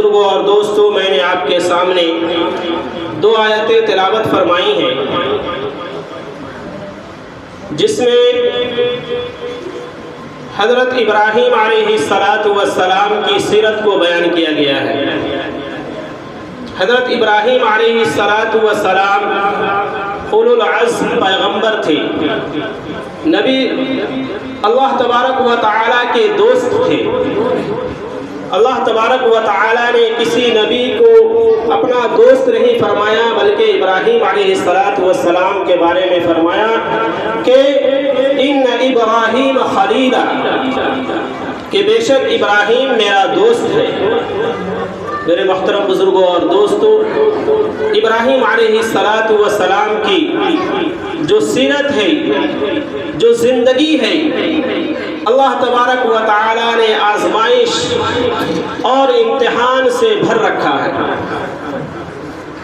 بزرگوں اور دوستوں، میں نے آپ کے سامنے دو آیتیں تلاوت فرمائی ہیں جس میں حضرت ابراہیم علیہ السلام کی سیرت کو بیان کیا گیا ہے۔ حضرت ابراہیم علیہ السلام اولو العزم پیغمبر تھے، نبی اللہ تبارک و تعالیٰ کے دوست تھے۔ اللہ تبارک و تعالیٰ نے کسی نبی کو اپنا دوست نہیں فرمایا، بلکہ ابراہیم علیہ السلام کے بارے میں فرمایا کہ ان ابراہیم خلیلا، کہ بے شک ابراہیم میرا دوست ہے۔ میرے محترم بزرگوں اور دوستوں، ابراہیم علیہ السلام کی جو سیرت ہے، جو زندگی ہے، اللہ تبارک و تعالیٰ نے آزمائش اور امتحان سے بھر رکھا ہے۔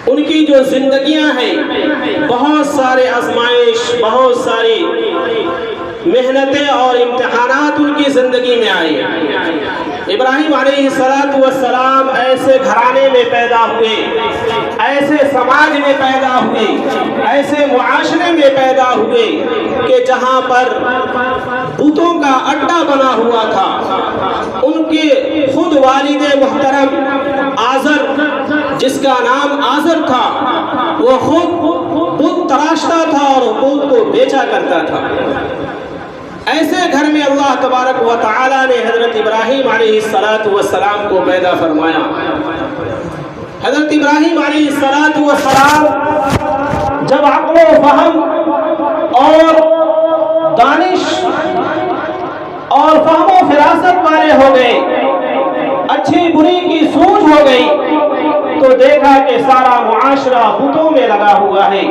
ان کی جو زندگیاں ہیں، بہت سارے آزمائش، بہت ساری محنتیں اور امتحانات ان کی زندگی میں آئے۔ ابراہیم علیہ السلام ایسے گھرانے میں پیدا ہوئے، ایسے سماج میں پیدا ہوئے، ایسے معاشرے میں پیدا ہوئے کہ جہاں پر بتوں کا اڈا بنا ہوا تھا۔ ان کے خود والد محترم آزر، جس کا نام آزر تھا، وہ خود بت تراشتا تھا اور بت کو بیچا کرتا تھا۔ ایسے گھر میں اللہ تبارک و تعالیٰ نے حضرت ابراہیم علیہ السلام کو پیدا فرمایا۔ حضرت ابراہیم علیہ السلام جب عقل و فہم اور دانش اور فہم و فراست والے ہو گئے، اچھی بری کی سوجھ ہو گئی، تو دیکھا کہ سارا معاشرہ بتوں میں لگا ہوا ہے۔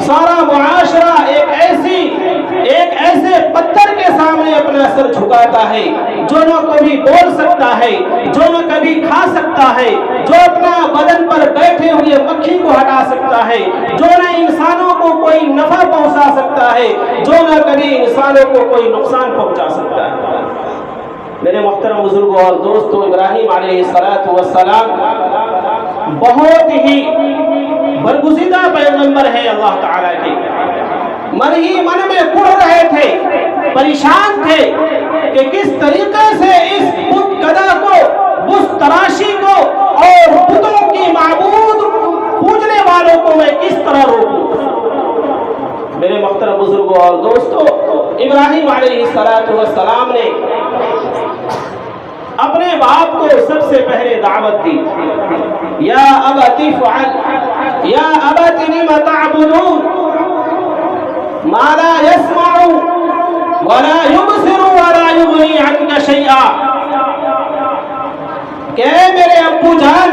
سارا معاشرہ ایک ایسے پتھر کے سامنے اپنا سر جھکاتا ہے جو نہ کبھی بول سکتا ہے، جو نہ کبھی کھا سکتا ہے، جو اپنا بدن پر بیٹھے ہوئے مکھی کو ہٹا سکتا ہے، جو نہ انسانوں کو کوئی نفع پہنچا سکتا ہے، جو نہ کبھی انسانوں کو کوئی نقصان پہنچا سکتا ہے۔ میرے محترم بزرگوں اور دوستوں، ابراہیم علیہ السلام بہت ہی برگزیدہ پیغمبر ہے اللہ تعالیٰ کے۔ من ہی من میں کڑ رہے تھے، پریشان تھے کہ کس طریقے سے اس بت کدا کو، بت تراشی کو اور بتوں کی معبود پوجنے والوں کو میں کس طرح روکوں۔ میرے محترم بزرگوں اور دوستوں، ابراہیم علیہ السلام نے اپنے باپ کو سب سے پہلے دعوت دی، یا ابت افعل، یا ابت لم تعبدون ما لا يسمع ولا يبصر ولا يغني عنك شيئا، کہ اے میرے ابو جان،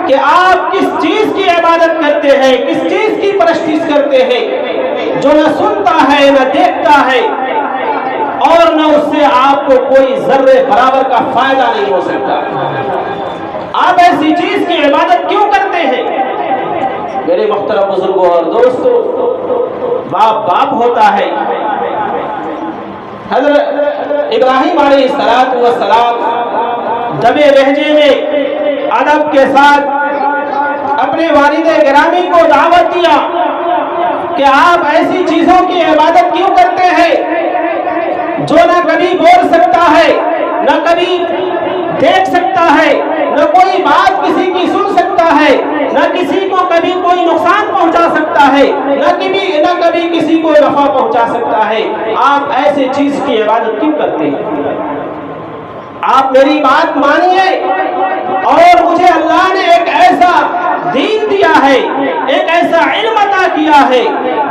کہ آپ کس چیز کی عبادت کرتے ہیں، کس چیز کی پرستش کرتے ہیں جو نہ سنتا ہے، نہ دیکھتا ہے، اور نہ اس سے آپ کو کوئی ذرے برابر کا فائدہ نہیں ہو سکتا۔ آپ ایسی چیز کی عبادت کیوں کرتے ہیں؟ میرے محترم بزرگوں اور دوستوں، باپ ہوتا ہے۔ حضرت ابراہیم علیہ السلام دبے لہجے میں ادب کے ساتھ اپنے والد گرامی کو دعوت دیا کہ آپ ایسی چیزوں کی عبادت کیوں کرتے ہیں جو نہ کبھی بول سکتا ہے، نہ کبھی دیکھ سکتا ہے، نہ کوئی بات کسی کی سن سکتا ہے، نہ کسی کو کبھی کوئی نقصان پہنچا سکتا ہے، نہ کبھی کسی کو نفع پہنچا سکتا ہے۔ آپ ایسے چیز کی عبادت کیوں کرتے ہیں؟ آپ میری بات مانیے، اور مجھے اللہ نے ایک ایسا دین دیا ہے، ایک ایسا علم عطا کیا ہے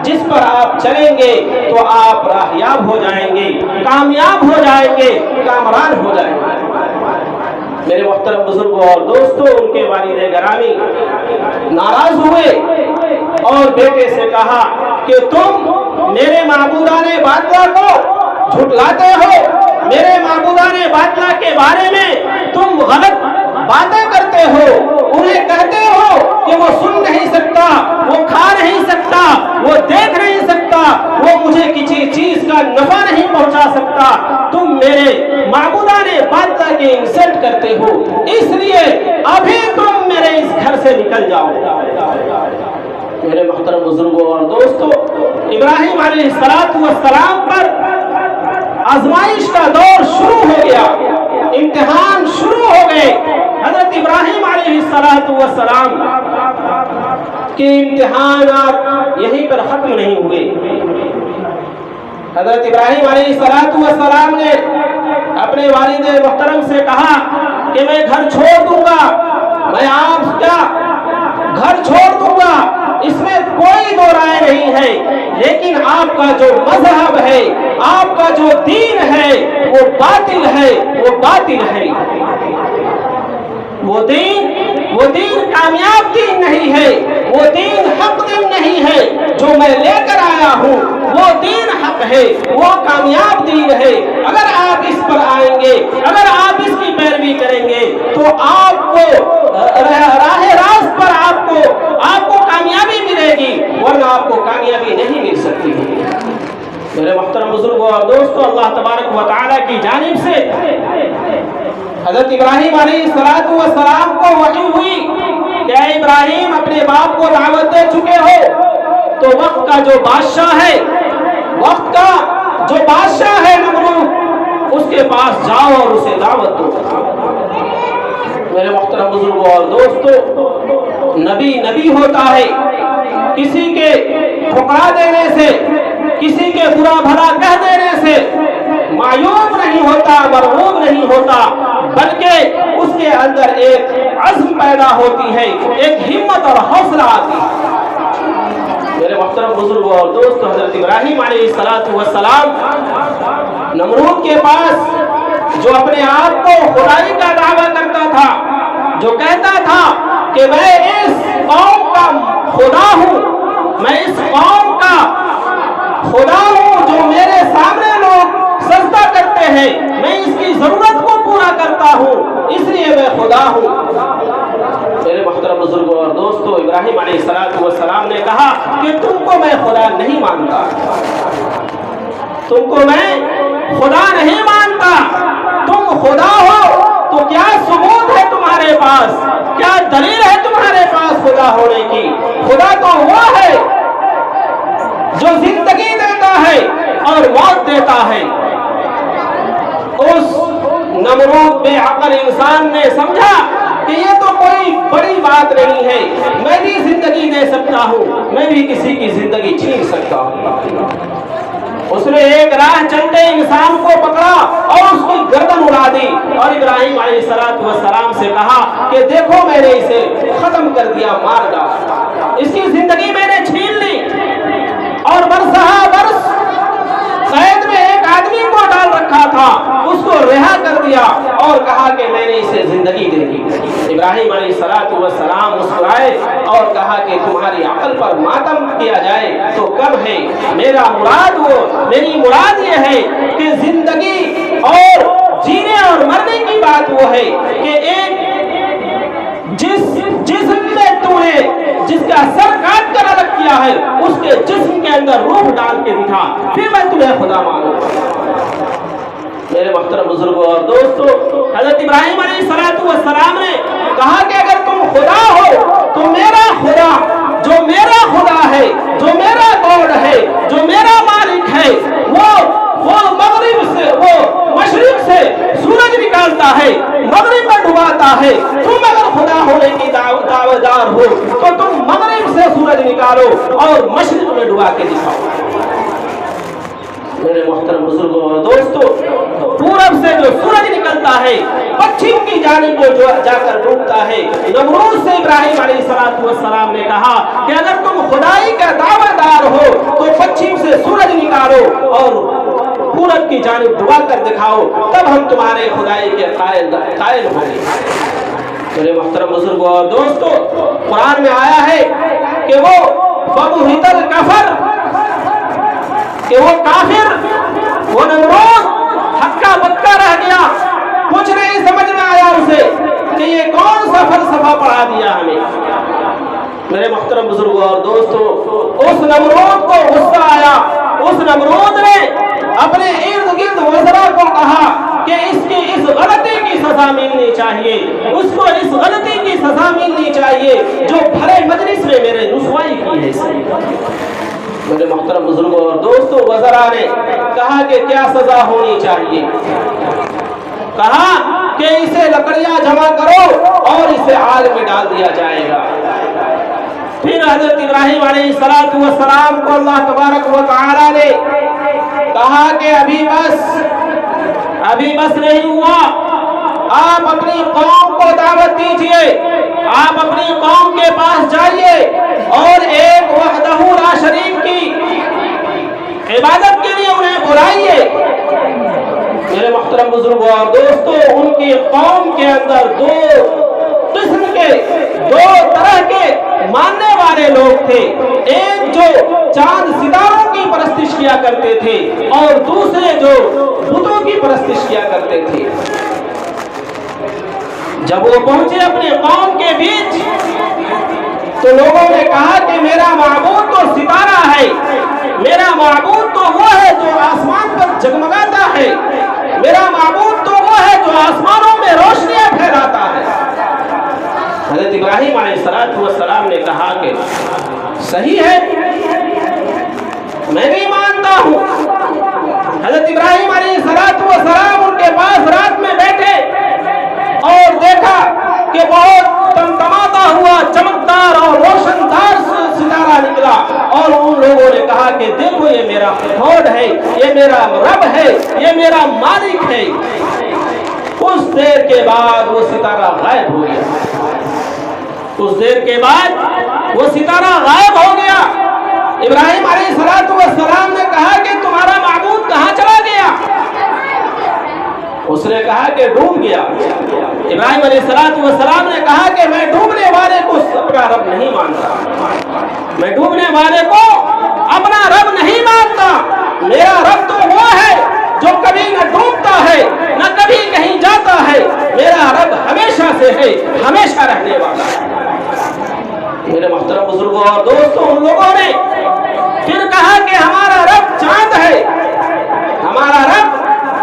جس پر آپ چلیں گے تو آپ راہیاب ہو جائیں گے، کامیاب ہو جائیں گے، کامران ہو جائیں گے۔ میرے محترم بزرگوں اور دوستوں، ان کے والد گرامی ناراض ہوئے اور بیٹے سے کہا کہ تم میرے معبودان باطلہ کو جھٹلاتے ہو، میرے معبودان باطلہ کے بارے میں تم غلط باتیں کرتے ہو، انہیں کہتے ہو کہ وہ سن نہیں سکتا، وہ کھا نہیں سکتا، وہ دیکھ نہیں سکتا، وہ مجھے کسی چیز کا نفع نہیں پہنچا سکتا۔ تم میرے معبودان باطلہ کے انسلٹ کرتے ہو، اس لیے سے نکل جاؤ۔ میرے محترم بزرگوں اور دوستوں، ابراہیم علیہ السلام پر آزمائش کا دور شروع ہو گیا، امتحان شروع ہو گئے۔ حضرت ابراہیم علیہ السلام کے امتحانات یہیں پر ختم نہیں ہوئے۔ حضرت ابراہیم علیہ السلام نے اپنے والد محترم سے کہا کہ میں گھر چھوڑ دوں گا، میں آپ کا گھر چھوڑ دوں گا، اس میں کوئی دو رائے نہیں ہے، لیکن آپ کا جو مذہب ہے، آپ کا جو دین ہے وہ باطل ہے، وہ باطل ہے۔ وہ دین کامیاب دین نہیں ہے، وہ دین حق دین نہیں ہے جو میں لے کر آیا ہوں، وہ دین حق ہے، وہ کامیاب دین ہے۔ اگر آپ اس پر آئیں گے، اگر آپ اس کی پیروی کریں گے تو آپ کو راہ راست پر آپ کو کامیابی ملے گی، ورنہ آپ کو کامیابی نہیں مل سکتی۔ میرے محترم بزرگوں اور دوستوں، اللہ تبارک و تعالیٰ کی جانب سے حضرت ابراہیم علیہ السلام کو وحی ہوئی کہ اے ابراہیم، اپنے باپ کو دعوت دے چکے ہو تو وقت کا جو بادشاہ ہے نمرود، اس کے پاس جاؤ اور اسے دعوت دو۔ میرے محترم بزرگوں اور دوستوں، نبی ہوتا ہے، کسی کے ٹھکرا دینے سے، کسی کے برا بھلا کہہ دینے سے مایوب نہیں ہوتا، مرغوب نہیں ہوتا، بلکہ اس کے اندر ایک عزم پیدا ہوتی ہے، ایک ہمت اور حوصلہ آتی ہے۔ میرے محترم بزرگوں اور دوستوں، حضرت ابراہیم علیہ السلام نمرود کے پاس جو اپنے آپ کو خدائی کا دعویٰ کرتا تھا، جو کہتا تھا کہ میں اس قوم کا خدا ہوں، میں اس قوم کا خدا ہوں، جو میرے سامنے لوگ سجدہ کرتے ہیں، میں اس کی ضرورت کو پورا کرتا ہوں، اس لیے میں خدا ہوں۔ میرے محترم بزرگوں اور دوستوں، ابراہیم علیہ السلام نے کہا کہ تم کو میں خدا نہیں مانتا، تم کو میں خدا نہیں مانتا، تم خدا ہو تو کیا ثبوت ہے تمہارے پاس، کیا دلیل ہے تمہارے پاس خدا ہونے کی؟ خدا تو وہ ہے جو زندگی دیتا ہے اور موت دیتا ہے۔ اس نمرود بے عقل انسان نے سمجھا کہ یہ تو کوئی بڑی بات نہیں ہے، میں بھی زندگی دے سکتا ہوں، میں بھی کسی کی زندگی چھین سکتا ہوں۔ اس نے ایک راہ چلتے انسان کو پکڑا اور اس کی گردن اڑا دی، اور ابراہیم علیہ السلام سے کہا کہ دیکھو میں نے اسے ختم کر دیا، مار ڈالا، اس کی زندگی میں نے چھین لی، اور برسہ برس قید میں ایک آدمی کو ڈال رکھا تھا، اس کو رہا کر دیا اور کہا کہ میں نے اسے زندگی دے دی۔ ابراہیم علیہ السلام مسکرائے اور کہا کہ تمہاری عقل پر ماتم کیا جائے تو کم ہے، میری مراد یہ ہے کہ زندگی اور جینے اور مرنے کی بات وہ ہے کہ ایک جسم میں تو نے جس کا سر کاٹ کر الگ کیا ہے، اس کے جسم کے اندر روح ڈال کے دکھا، پھر میں تمہیں خدا مانوں۔ میرے محترم بزرگوں اور دوستوں، حضرت ابراہیم علیہ السلام نے کہا کہ اگر تم خدا ہو تو میرا خدا، جو میرا خدا ہے، جو میرا گاڈ ہے، جو میرا مالک ہے، وہ مغرب سے، وہ مشرق سے سورج نکالتا ہے، مغرب میں ڈباتا ہے۔ تم اگر خدا ہونے کی دعویدار ہو تو تم مغرب سے سورج نکالو اور مشرق میں ڈبا کے دکھاؤ۔ میرے محترم بزرگوں اور دوستوں، پورب سے جو سورج نکلتا ہے پچھم کی جانب جو جا کر ڈوبتا ہے، نمرود سے ابراہیم علیہ السلام نے کہا کہ اگر تم خدائی کا دعویٰ دار ہو تو پچھم سے سورج نکالو اور پورب کی جانب ڈبا کر دکھاؤ، تب ہم تمہارے خدائی کے قائل ہوں گے۔ میرے محترم بزرگوں اور دوستوں، قرآن میں آیا ہے کہ وہ فَبُهِتَ الْكَفَرُ، کہ وہ کافر، وہ نمرود ہکا بکا رہ گیا، کچھ نہیں سمجھ میں آیا اسے کہ یہ کون سا فلسفہ پڑھا دیا ہمیں۔ میرے محترم بزرگوں اور دوستوں، اس نمرود کو غصہ آیا، اس نمرود نے اپنے ارد گرد وزراء کو کہا کہ اس کی اس غلطی کی سزا ملنی چاہیے، اس کو اس غلطی کی سزا ملنی چاہیے۔ چاہیے جو بھلے مجلس میں میرے رسوائی کی ہے. میرے محترم بزرگوں اور دوستوں، وزراء نے کہا کہ کیا سزا ہونی چاہیے. کہا کہ اسے لکڑیاں جمع کرو اور اسے آگ میں ڈال دیا جائے گا. پھر حضرت ابراہیم علیہ السلام کو اللہ تبارک و تعالی نے کہا کہ ابھی بس نہیں ہوا، آپ اپنی قوم کو دعوت دیجئے، آپ اپنی قوم کے پاس جائیے اور ایک وحدہ لا شریک کی عبادت کے لیے انہیں بلائیے. میرے محترم بزرگوں اور دوستوں، ان کی قوم کے اندر دو طرح کے ماننے والے لوگ تھے. ایک جو چاند ستاروں کی پرستش کیا کرتے تھے اور دوسرے جو بتوں کی پرستش کیا کرتے تھے. جب وہ پہنچے اپنے قوم کے بیچ تو لوگوں نے کہا کہ میرا معبود تو ستارہ ہے، میرا معبود تو وہ ہے جو آسمان پر جگمگاتا ہے، میرا معبود تو وہ ہے جو آسمانوں میں روشنیاں پھیلاتا ہے. حضرت ابراہیم علیہ السلام نے کہا کہ صحیح ہے، میں بھی مانتا ہوں. حضرت ابراہیم علیہ السلام ان کے پاس رات میں بیٹھے اور دیکھا کہ بہت تمتماتا ہوا چمکدار اور روشندار ستارہ نکلا، اور ان لوگوں نے کہا کہ دیکھو یہ میرا خود ہے، یہ میرا رب ہے، یہ میرا مالک ہے. کچھ دیر کے بعد وہ ستارہ غائب ہو گیا. کچھ دیر کے بعد وہ ستارہ غائب ہو گیا. ابراہیم علیہ السلام نے کہا کہ تمہارا معبود کہاں چلا گیا؟ اس نے کہا کہ ڈوب گیا. ابراہیم علیہ السلام نے کہا کہ میں ڈوبنے والے کو اپنا رب نہیں مانتا، میں ڈوبنے والے کو اپنا رب نہیں مانتا. میرا رب تو وہ ہے جو کبھی نہ ڈوبتا ہے نہ کبھی کہیں جاتا ہے. میرا رب ہمیشہ سے ہے، ہمیشہ رہنے والا ہے. میرے محترم بزرگوں اور دوستوں، ان لوگوں نے پھر کہا کہ ہمارا رب چاند ہے، ہمارا رب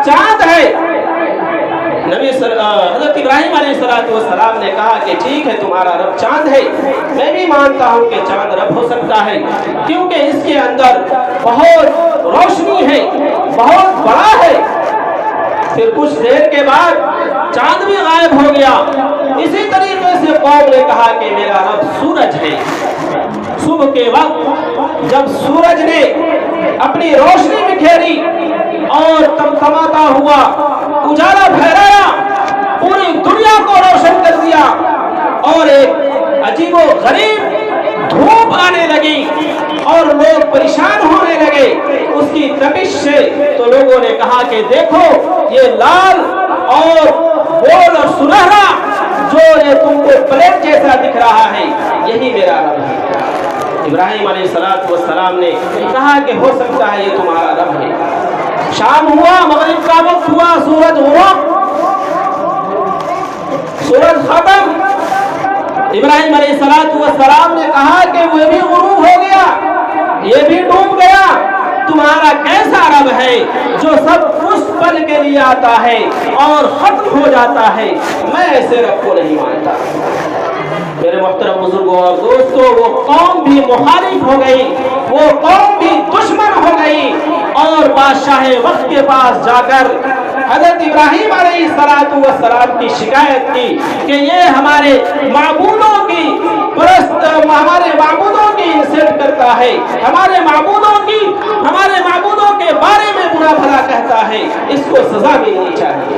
چاند ہے. حضرت ابراہیم علیہ السلام نے کہا کہ ٹھیک ہے، تمہارا رب چاند ہے، میں بھی مانتا ہوں کہ چاند رب ہو سکتا ہے، کیونکہ اس کے اندر بہت روشنی ہے، بہت بڑا ہے. پھر کچھ دیر کے بعد چاند بھی غائب ہو گیا. اسی طریقے سے قوم نے کہا کہ میرا رب سورج ہے. صبح کے وقت جب سورج نے اپنی روشنی بکھیری اور تمتماتا ہوا اجالا پھیلایا، پوری دنیا کو روشن کر دیا، اور ایک عجیب و غریب دھوپ آنے لگی اور لوگ پریشان ہونے لگے اس کی تپش سے. تو لوگوں نے کہا کہ دیکھو یہ لال اور گول اور سنہرا جو یہ تم کو پلیٹ جیسا دکھ رہا ہے، یہی میرا رب ہے. ابراہیم علیہ السلام نے کہا کہ ہو سکتا ہے یہ تمہارا رب ہے. شام ہوا، مغرب کا وقت ہوا، سورج غروب، سورج ختم. ابراہیم علیہ السلام نے کہا کہ وہ بھی غروب ہو گیا، یہ بھی ڈوب گیا. تمہارا کیسا رب ہے جو سب کچھ پل کے لیے آتا ہے اور ختم ہو جاتا ہے؟ میں ایسے رب کو نہیں مانتا. میرے محترم بزرگوں اور دوستوں، وہ قوم بھی مخالف ہو گئی، وہ قوم بھی دشمن ہو گئی، اور بادشاہ وقت کے پاس جا کر حضرت ابراہیم علیہ السلام کی شکایت کی کہ یہ ہمارے معبودوں کی انسلٹ کرتا ہے، ہمارے معبودوں کے بارے میں برا بھلا کہتا ہے، اس کو سزا ملنی چاہیے.